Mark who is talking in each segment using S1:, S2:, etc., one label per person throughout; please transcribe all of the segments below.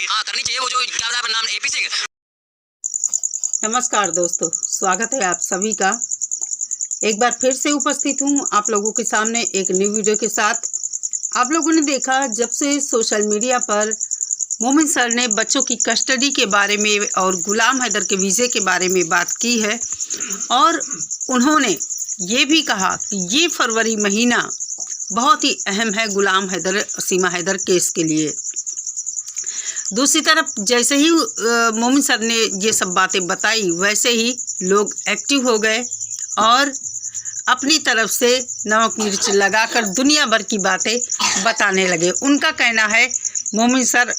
S1: करनी चाहिए वो जो क्या था नाम एपी सिंह।
S2: नमस्कार दोस्तों, स्वागत है आप सभी का। एक बार फिर से उपस्थित हूँ आप लोगों के सामने एक न्यू वीडियो के साथ। आप लोगों ने देखा जब से सोशल मीडिया पर मोमिन सर ने बच्चों की कस्टडी के बारे में और गुलाम हैदर के वीज़े के बारे में बात की है, और उन्होंने ये भी कहा कि ये फरवरी महीना बहुत ही अहम है गुलाम हैदर सीमा हैदर केस के लिए। दूसरी तरफ जैसे ही मोमिन सर ने ये सब बातें बताई, वैसे ही लोग एक्टिव हो गए और अपनी तरफ से नमक मिर्च लगाकर दुनिया भर की बातें बताने लगे। उनका कहना है मोमिन सर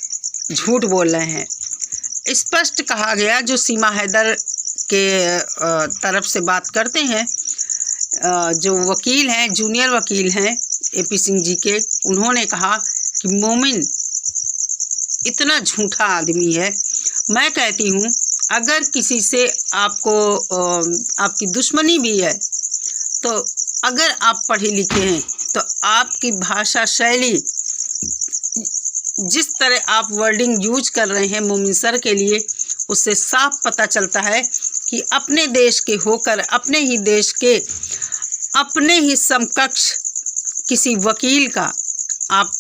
S2: झूठ बोल रहे हैं। स्पष्ट कहा गया, जो सीमा हैदर के तरफ से बात करते हैं, जो वकील हैं, जूनियर वकील हैं एपी सिंह जी के, उन्होंने कहा कि मोमिन इतना झूठा आदमी है। मैं कहती हूँ अगर किसी से आपको आपकी दुश्मनी भी है, तो अगर आप पढ़े लिखे हैं तो आपकी भाषा शैली, जिस तरह आप वर्डिंग यूज कर रहे हैं मोमिन सर के लिए, उससे साफ पता चलता है कि अपने देश के होकर अपने ही देश के अपने ही समकक्ष किसी वकील का आप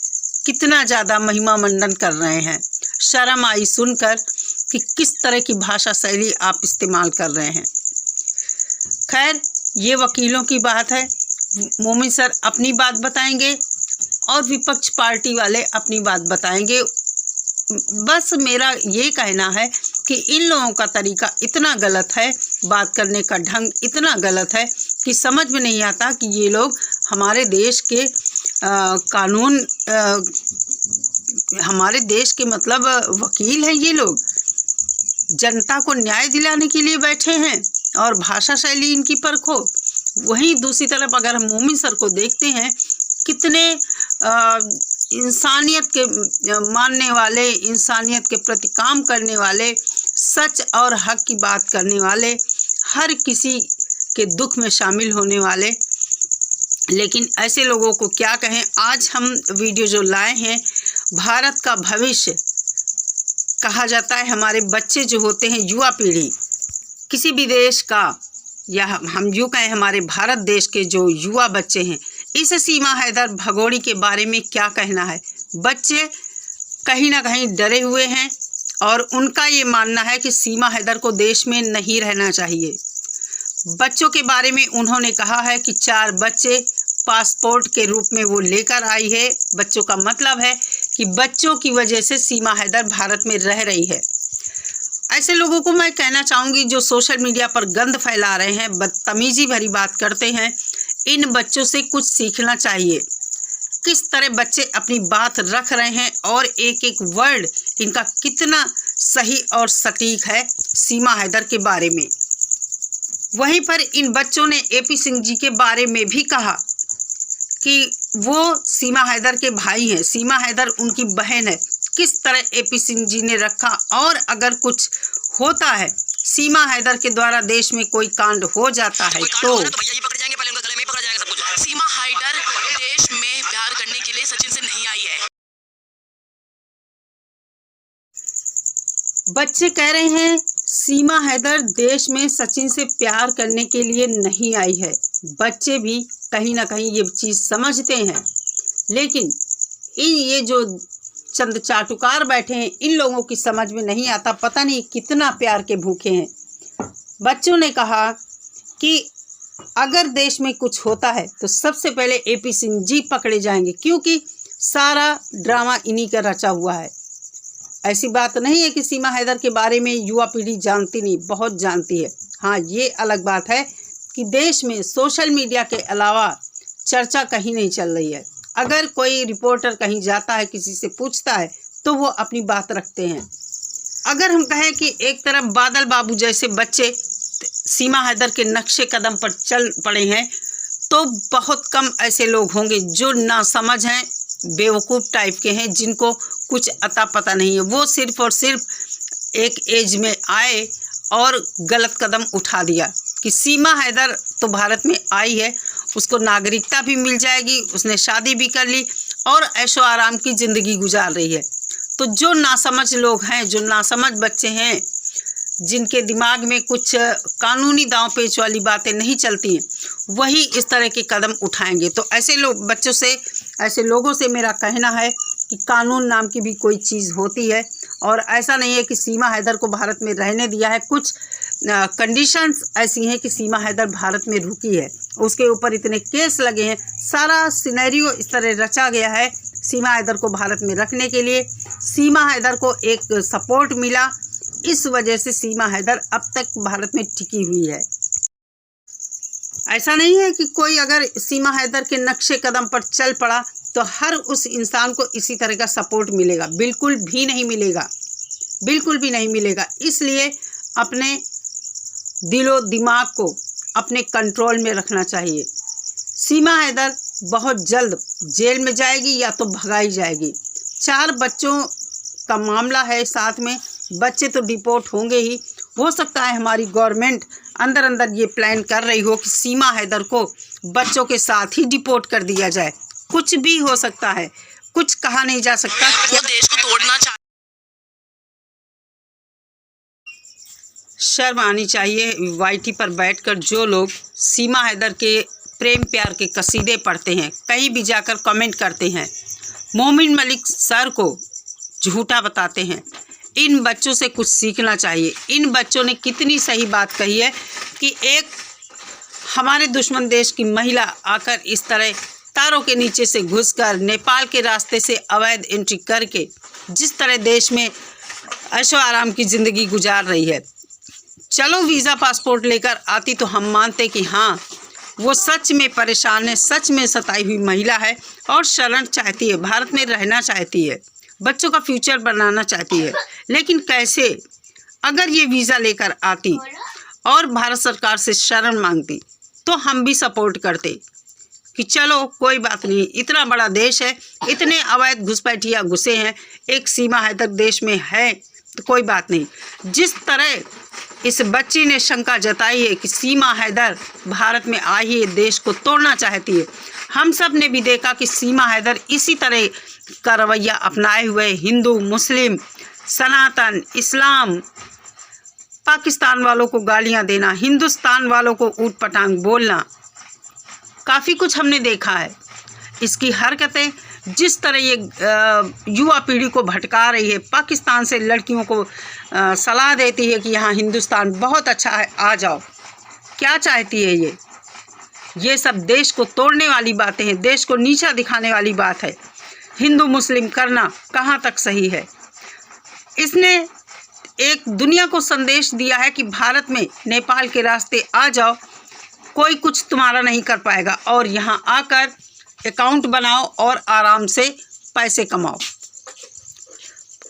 S2: कितना ज़्यादा महिमा मंडन कर रहे हैं। शर्म आई सुनकर कि किस तरह की भाषा शैली आप इस्तेमाल कर रहे हैं। खैर, ये वकीलों की बात है। मोमिन सर अपनी बात बताएंगे और विपक्ष पार्टी वाले अपनी बात बताएंगे। बस मेरा ये कहना है कि इन लोगों का तरीका इतना गलत है, बात करने का ढंग इतना गलत है कि समझ में नहीं आता कि ये लोग हमारे देश के कानून, हमारे देश के मतलब वकील हैं। ये लोग जनता को न्याय दिलाने के लिए बैठे हैं और भाषा शैली इनकी परखो। वहीं दूसरी तरफ अगर हम मोमिन सर को देखते हैं, कितने इंसानियत के मानने वाले, इंसानियत के प्रति काम करने वाले, सच और हक की बात करने वाले, हर किसी के दुख में शामिल होने वाले। लेकिन ऐसे लोगों को क्या कहें। आज हम वीडियो जो लाए हैं, भारत का भविष्य कहा जाता है। हमारे बच्चे जो होते हैं, युवा पीढ़ी किसी भी देश का, या हम यूँ कहें हमारे भारत देश के जो युवा बच्चे हैं, इस सीमा हैदर भगोड़ी के बारे में क्या कहना है। बच्चे कहीं ना कहीं डरे हुए हैं और उनका ये मानना है कि सीमा हैदर को देश में नहीं रहना चाहिए। बच्चों के बारे में उन्होंने कहा है कि 4 बच्चे पासपोर्ट के रूप में वो लेकर आई है। बच्चों का मतलब है कि बच्चों की वजह से सीमा हैदर भारत में रह रही है। ऐसे लोगों को मैं कहना चाहूँगी जो सोशल मीडिया पर गंद फैला रहे हैं, बदतमीजी भरी बात करते हैं, इन बच्चों से कुछ सीखना चाहिए। किस तरह बच्चे अपनी बात रख रहे हैं और एक एक वर्ड इनका कितना सही और सटीक है सीमा हैदर के बारे में। वहीं पर इन बच्चों ने एपी सिंह जी के बारे में भी कहा कि वो सीमा हैदर के भाई हैं, सीमा हैदर उनकी बहन है। किस तरह एपी सिंह जी ने रखा, और अगर कुछ होता है, सीमा हैदर के द्वारा देश में कोई कांड हो जाता है तो
S1: भैया ये पकड़ जाएंगे, पहले उनका गले में पकड़ जाएगा सब कुछ। सीमा हैदर देश में प्यार करने के लिए सचिन से नहीं आई है।
S2: बच्चे कह रहे हैं सीमा हैदर देश में सचिन से प्यार करने के लिए नहीं आई है। बच्चे भी कहीं ना कहीं ये चीज़ समझते हैं, लेकिन ये जो चंद चाटुकार बैठे हैं, इन लोगों की समझ में नहीं आता। पता नहीं कितना प्यार के भूखे हैं। बच्चों ने कहा कि अगर देश में कुछ होता है तो सबसे पहले एपी सिंह जी पकड़े जाएंगे, क्योंकि सारा ड्रामा इन्हीं का रचा हुआ है। ऐसी बात नहीं है कि सीमा हैदर के बारे में युवा पीढ़ी जानती नहीं, बहुत जानती है। हाँ, ये अलग बात है कि देश में सोशल मीडिया के अलावा चर्चा कहीं नहीं चल रही है। अगर कोई रिपोर्टर कहीं जाता है, किसी से पूछता है, तो वो अपनी बात रखते हैं। अगर हम कहें कि एक तरफ बादल बाबू जैसे बच्चे सीमा हैदर के नक्शे कदम पर चल पड़े हैं, तो बहुत कम ऐसे लोग होंगे जो नासमझ हैं, बेवकूफ़ टाइप के हैं, जिनको कुछ अता पता नहीं है। वो सिर्फ और सिर्फ एक एज में आए और गलत कदम उठा दिया कि सीमा हैदर तो भारत में आई है, उसको नागरिकता भी मिल जाएगी, उसने शादी भी कर ली और ऐशो आराम की ज़िंदगी गुजार रही है। तो जो नासमझ लोग हैं, जो नासमझ बच्चे हैं, जिनके दिमाग में कुछ कानूनी दांव पेच वाली बातें नहीं चलती हैं, वही इस तरह के कदम उठाएंगे। तो ऐसे लोगों से मेरा कहना है कि कानून नाम की भी कोई चीज़ होती है, और ऐसा नहीं है कि सीमा हैदर को भारत में रहने दिया है। कुछ कंडीशंस ऐसी हैं कि सीमा हैदर भारत में रुकी है, उसके ऊपर इतने केस लगे हैं, सारा सिनेरियो इस तरह रचा गया है सीमा हैदर को भारत में रखने के लिए। सीमा हैदर को एक सपोर्ट मिला, इस वजह से सीमा हैदर अब तक भारत में टिकी हुई है। ऐसा नहीं है कि कोई अगर सीमा हैदर के नक्शे कदम पर चल पड़ा तो हर उस इंसान को इसी तरह का सपोर्ट मिलेगा, बिल्कुल भी नहीं मिलेगा, बिल्कुल भी नहीं मिलेगा। इसलिए अपने दिलो दिमाग को अपने कंट्रोल में रखना चाहिए। सीमा हैदर बहुत जल्द जेल में जाएगी या तो भगाई जाएगी। 4 बच्चों का मामला है, साथ में बच्चे तो डिपोर्ट होंगे ही। हो सकता है हमारी गवर्नमेंट अंदर अंदर ये प्लान कर रही हो कि सीमा हैदर को बच्चों के साथ ही डिपोर्ट कर दिया जाए। कुछ भी हो सकता है, कुछ कहा नहीं जा सकता।
S1: वो देश को तोड़ना चाहते।
S2: शर्म आनी चाहिए YT पर बैठकर जो लोग सीमा हैदर के प्रेम प्यार के कसीदे पढ़ते हैं, कहीं भी जाकर कमेंट करते हैं, मोमिन मलिक सर को झूठा बताते हैं। इन बच्चों से कुछ सीखना चाहिए। इन बच्चों ने कितनी सही बात कही है कि एक हमारे दुश्मन देश की महिला आकर इस तरह तारों के नीचे से घुसकर नेपाल के रास्ते से अवैध एंट्री करके जिस तरह देश में ऐशो आराम की ज़िंदगी गुजार रही है, चलो वीज़ा पासपोर्ट लेकर आती तो हम मानते कि हाँ वो सच में परेशान है, सच में सताई हुई महिला है और शरण चाहती है, भारत में रहना चाहती है, बच्चों का फ्यूचर बनाना चाहती है। लेकिन कैसे? अगर ये वीज़ा लेकर आती और भारत सरकार से शरण मांगती तो हम भी सपोर्ट करते कि चलो कोई बात नहीं, इतना बड़ा देश है, इतने अवैध घुसपैठिया घुसे हैं, एक सीमा हैदर देश में है तो कोई बात नहीं। जिस तरह इस बच्ची ने शंका जताई है कि सीमा हैदर भारत में आई है, देश को तोड़ना चाहती है, हम सब ने भी देखा कि सीमा हैदर इसी तरह का रवैया अपनाए हुए हिंदू, मुस्लिम, सनातन, इस्लाम, पाकिस्तान वालों को गालियां देना, हिंदुस्तान वालों को ऊट पटांग बोलना, काफ़ी कुछ हमने देखा है। इसकी हरकतें जिस तरह ये युवा पीढ़ी को भटका रही है, पाकिस्तान से लड़कियों को सलाह देती है कि यहाँ हिंदुस्तान बहुत अच्छा है, आ जाओ। क्या चाहती है ये सब देश को तोड़ने वाली बातें हैं, देश को नीचा दिखाने वाली बात है। हिंदू मुस्लिम करना कहाँ तक सही है? इसने एक दुनिया को संदेश दिया है कि भारत में नेपाल के रास्ते आ जाओ, कोई कुछ तुम्हारा नहीं कर पाएगा, और यहाँ आकर अकाउंट बनाओ और आराम से पैसे कमाओ।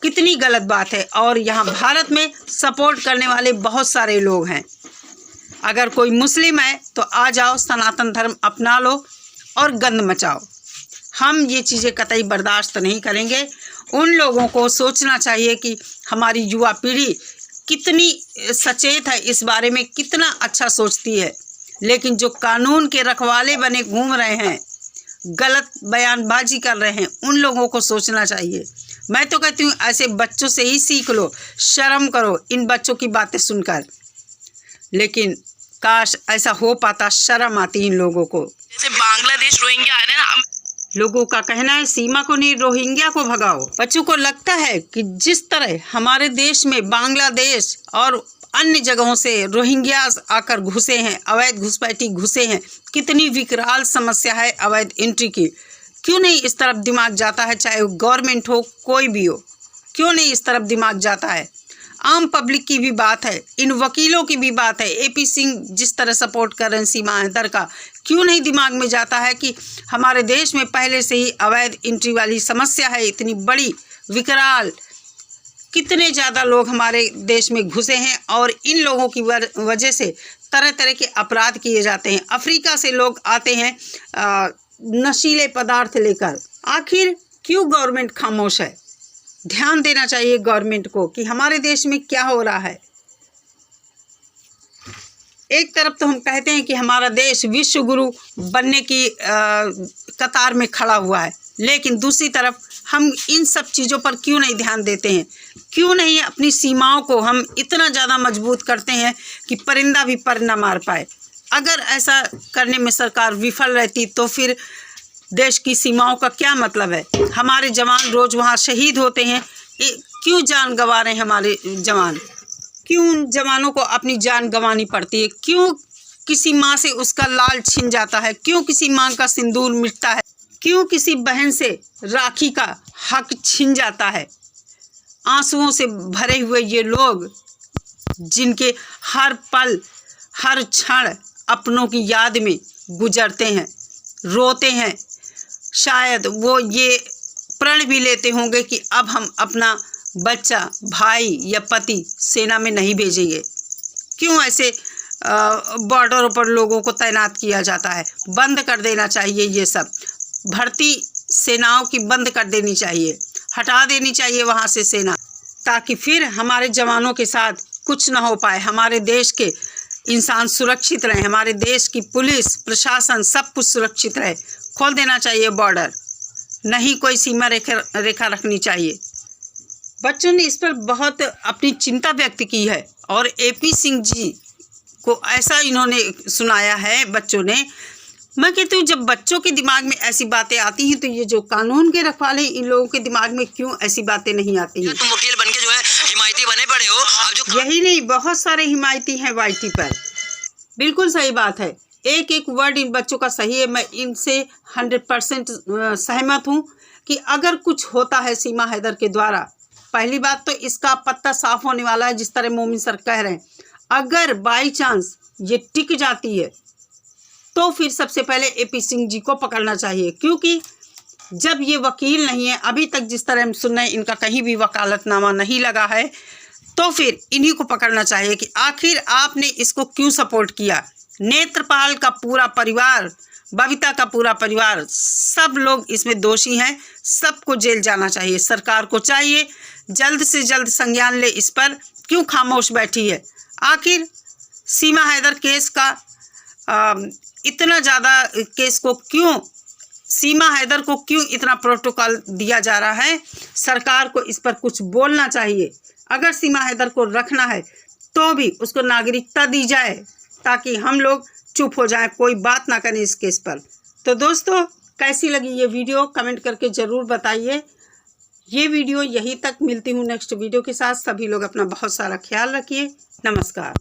S2: कितनी गलत बात है। और यहाँ भारत में सपोर्ट करने वाले बहुत सारे लोग हैं। अगर कोई मुस्लिम है तो आ जाओ, सनातन धर्म अपना लो और गंद मचाओ। हम ये चीज़ें कतई बर्दाश्त नहीं करेंगे। उन लोगों को सोचना चाहिए कि हमारी युवा पीढ़ी कितनी सचेत है इस बारे में, कितना अच्छा सोचती है, लेकिन जो कानून के रखवाले बने घूम रहे हैं, गलत बयानबाजी कर रहे हैं, उन लोगों को सोचना चाहिए। मैं तो कहती हूँ ऐसे बच्चों से ही सीख लो, शर्म करो इन बच्चों की बातें सुनकर। लेकिन काश ऐसा हो पाता, शर्म आती इन लोगों को।
S1: जैसे बांग्लादेश रोहिंग्या आ रहे हैं ना,
S2: लोगों का कहना है सीमा को नहीं, रोहिंग्या को भगाओ। बच्चों को लगता है कि जिस तरह हमारे देश में बांग्लादेश और अन्य जगहों से रोहिंग्या आकर घुसे हैं, अवैध घुसपैठी घुसे हैं, कितनी विकराल समस्या है अवैध एंट्री की। क्यों नहीं इस तरफ दिमाग जाता है? चाहे गवर्नमेंट हो, कोई भी हो, क्यों नहीं इस तरफ दिमाग जाता है? आम पब्लिक की भी बात है, इन वकीलों की भी बात है। AP सिंह जिस तरह सपोर्ट कर रहे हैं सीमा हैदर का, क्यों नहीं दिमाग में जाता है कि हमारे देश में पहले से ही अवैध एंट्री वाली समस्या है, इतनी बड़ी विकराल, कितने ज़्यादा लोग हमारे देश में घुसे हैं और इन लोगों की वजह से तरह तरह के अपराध किए जाते हैं। अफ्रीका से लोग आते हैं नशीले पदार्थ लेकर। आखिर क्यों गवर्नमेंट खामोश है? ध्यान देना चाहिए गवर्नमेंट को कि हमारे देश में क्या हो रहा है। एक तरफ तो हम कहते हैं कि हमारा देश विश्व गुरु बनने की कतार में खड़ा हुआ है, लेकिन दूसरी तरफ हम इन सब चीज़ों पर क्यों नहीं ध्यान देते हैं? क्यों नहीं अपनी सीमाओं को हम इतना ज़्यादा मजबूत करते हैं कि परिंदा भी पर न मार पाए? अगर ऐसा करने में सरकार विफल रहती तो फिर देश की सीमाओं का क्या मतलब है? हमारे जवान रोज़ वहाँ शहीद होते हैं, क्यों जान गंवा रहे हैं हमारे जवान? क्यों उन जवानों को अपनी जान गंवानी पड़ती है? क्यों किसी माँ से उसका लाल छिन जाता है? क्यों किसी माँ का सिंदूर मिटता है? क्यों किसी बहन से राखी का हक छिन जाता है? आंसुओं से भरे हुए ये लोग, जिनके हर पल हर क्षण अपनों की याद में गुजरते हैं, रोते हैं, शायद वो ये प्रण भी लेते होंगे कि अब हम अपना बच्चा, भाई या पति सेना में नहीं भेजेंगे। क्यों ऐसे बॉर्डरों पर लोगों को तैनात किया जाता है? बंद कर देना चाहिए ये सब। भर्ती सेनाओं की बंद कर देनी चाहिए, हटा देनी चाहिए वहाँ से सेना, ताकि फिर हमारे जवानों के साथ कुछ ना हो पाए। हमारे देश के इंसान सुरक्षित रहें, हमारे देश की पुलिस प्रशासन सब कुछ सुरक्षित रहे। खोल देना चाहिए बॉर्डर, नहीं कोई सीमा रेखा रखनी चाहिए। बच्चों ने इस पर बहुत अपनी चिंता व्यक्त की है और AP सिंह जी को ऐसा इन्होंने सुनाया है बच्चों ने। मैं कहती हूँ जब बच्चों के दिमाग में ऐसी बातें आती हैं तो ये जो कानून के रखवाले इन लोगों के दिमाग में क्यों ऐसी बातें नहीं आती हैं?
S3: तुम वकील बनके जो है हिमायती बने पड़े हो। अब जो
S2: यही नहीं, बहुत सारे हिमायती हैं YT पर। बिल्कुल सही बात है, एक एक वर्ड इन बच्चों का सही है। मैं इनसे 100% सहमत हूँ कि अगर कुछ होता है सीमा हैदर के द्वारा, पहली बात तो इसका पत्ता साफ होने वाला है, जिस तरह मोमिन सर कह रहे हैं। अगर बाई चांस ये टिक जाती है तो फिर सबसे पहले AP सिंह जी को पकड़ना चाहिए, क्योंकि जब ये वकील नहीं है, अभी तक जिस तरह हम सुन रहे हैं इनका कहीं भी वकालतनामा नहीं लगा है, तो फिर इन्हीं को पकड़ना चाहिए कि आखिर आपने इसको क्यों सपोर्ट किया। नेत्रपाल का पूरा परिवार, बबीता का पूरा परिवार, सब लोग इसमें दोषी हैं, सबको जेल जाना चाहिए। सरकार को चाहिए जल्द से जल्द संज्ञान ले इस पर, क्यों खामोश बैठी है? आखिर सीमा हैदर केस का इतना ज़्यादा केस को क्यों, सीमा हैदर को क्यों इतना प्रोटोकॉल दिया जा रहा है? सरकार को इस पर कुछ बोलना चाहिए। अगर सीमा हैदर को रखना है तो भी उसको नागरिकता दी जाए, ताकि हम लोग चुप हो जाएं, कोई बात ना करें इस केस पर। तो दोस्तों, कैसी लगी ये वीडियो कमेंट करके ज़रूर बताइए। ये वीडियो यहीं तक, मिलती हूँ नेक्स्ट वीडियो के साथ। सभी लोग अपना बहुत सारा ख्याल रखिए। नमस्कार।